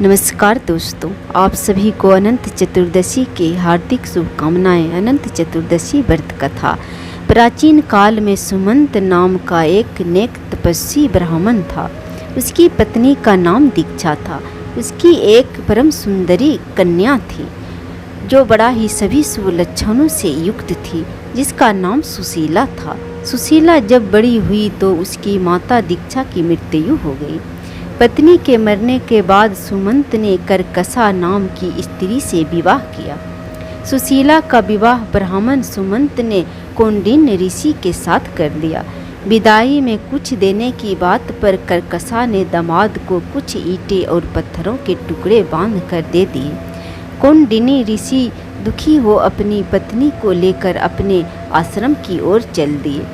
नमस्कार दोस्तों, आप सभी को अनंत चतुर्दशी की हार्दिक शुभकामनाएं। अनंत चतुर्दशी व्रत कथा। प्राचीन काल में सुमंत नाम का एक नेक तपस्वी ब्राह्मण था। उसकी पत्नी का नाम दीक्षा था। उसकी एक परम सुंदरी कन्या थी जो बड़ा ही सभी शुभ लक्षणों से युक्त थी, जिसका नाम सुशीला था। सुशीला जब बड़ी हुई तो उसकी माता दीक्षा की मृत्यु हो गई। पत्नी के मरने के बाद सुमंत ने करकसा नाम की स्त्री से विवाह किया। सुशीला का विवाह ब्राह्मण सुमंत ने कौंडिन्य ऋषि के साथ कर दिया। विदाई में कुछ देने की बात पर करकसा ने दामाद को कुछ ईंटें और पत्थरों के टुकड़े बांध कर दे दिए। कौंडिन्य ऋषि दुखी हो अपनी पत्नी को लेकर अपने आश्रम की ओर चल दिए,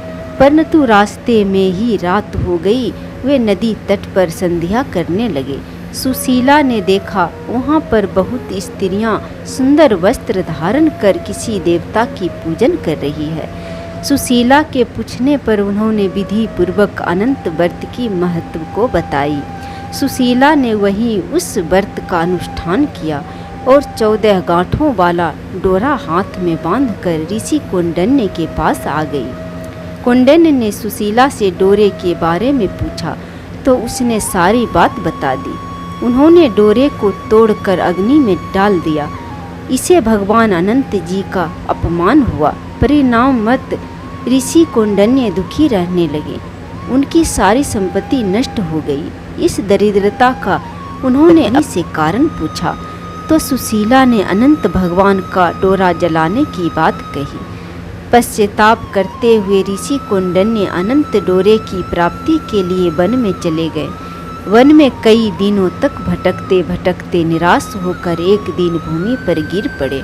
परंतु रास्ते में ही रात हो गई। वे नदी तट पर संध्या करने लगे। सुशीला ने देखा वहाँ पर बहुत स्त्रियां सुंदर वस्त्र धारण कर किसी देवता की पूजन कर रही है। सुशीला के पूछने पर उन्होंने विधि पूर्वक अनंत व्रत की महत्व को बताई। सुशीला ने वहीं उस व्रत का अनुष्ठान किया और 14 गांठों वाला डोरा हाथ में बांधकर ऋषि कौंडिन्य के पास आ गई। कौंडिन्य ने सुशीला से डोरे के बारे में पूछा तो उसने सारी बात बता दी। उन्होंने डोरे को तोड़कर अग्नि में डाल दिया। इसे भगवान अनंत जी का अपमान हुआ। परिणाम मत ऋषि कौंडिन्य दुखी रहने लगे। उनकी सारी संपत्ति नष्ट हो गई। इस दरिद्रता का उन्होंने अपने से कारण पूछा तो सुशीला ने अनंत भगवान का डोरा जलाने की बात कही। पश्चाताप करते हुए ऋषि कौंडिन्य अनंत डोरे की प्राप्ति के लिए वन में चले गए। वन में कई दिनों तक भटकते भटकते निराश होकर एक दिन भूमि पर गिर पड़े।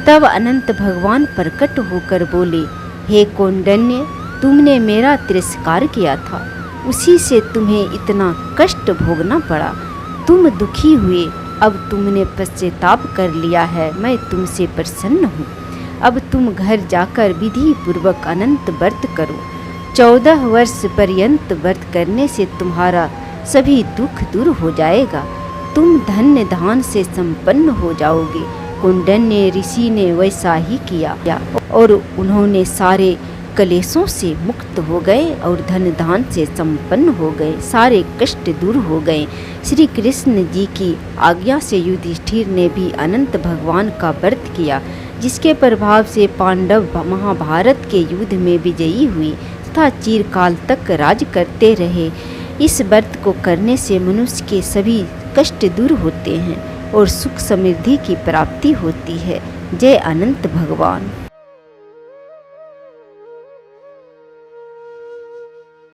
तब अनंत भगवान प्रकट होकर बोले, हे कौंडिन्य, तुमने मेरा तिरस्कार किया था, उसी से तुम्हें इतना कष्ट भोगना पड़ा। तुम दुखी हुए, अब तुमने पश्चाताप कर लिया है। मैं तुमसे प्रसन्न हूँ। अब तुम घर जाकर विधि पूर्वक अनंत व्रत करो। 14 वर्ष पर्यंत व्रत करने से तुम्हारा सभी दुख दूर हो जाएगा। तुम धन्य धान से संपन्न हो जाओगे। कौंडिन्य ऋषि ने वैसा ही किया और उन्होंने सारे कलेशों से मुक्त हो गए और धन धान से संपन्न हो गए। सारे कष्ट दूर हो गए। श्री कृष्ण जी की आज्ञा से युधिष्ठिर ने भी अनंत भगवान का व्रत किया, जिसके प्रभाव से पांडव महाभारत के युद्ध में विजयी हुए तथा चिरकाल तक राज करते रहे। इस व्रत को करने से मनुष्य के सभी कष्ट दूर होते हैं और सुख समृद्धि की प्राप्ति होती है। जय अनंत भगवान।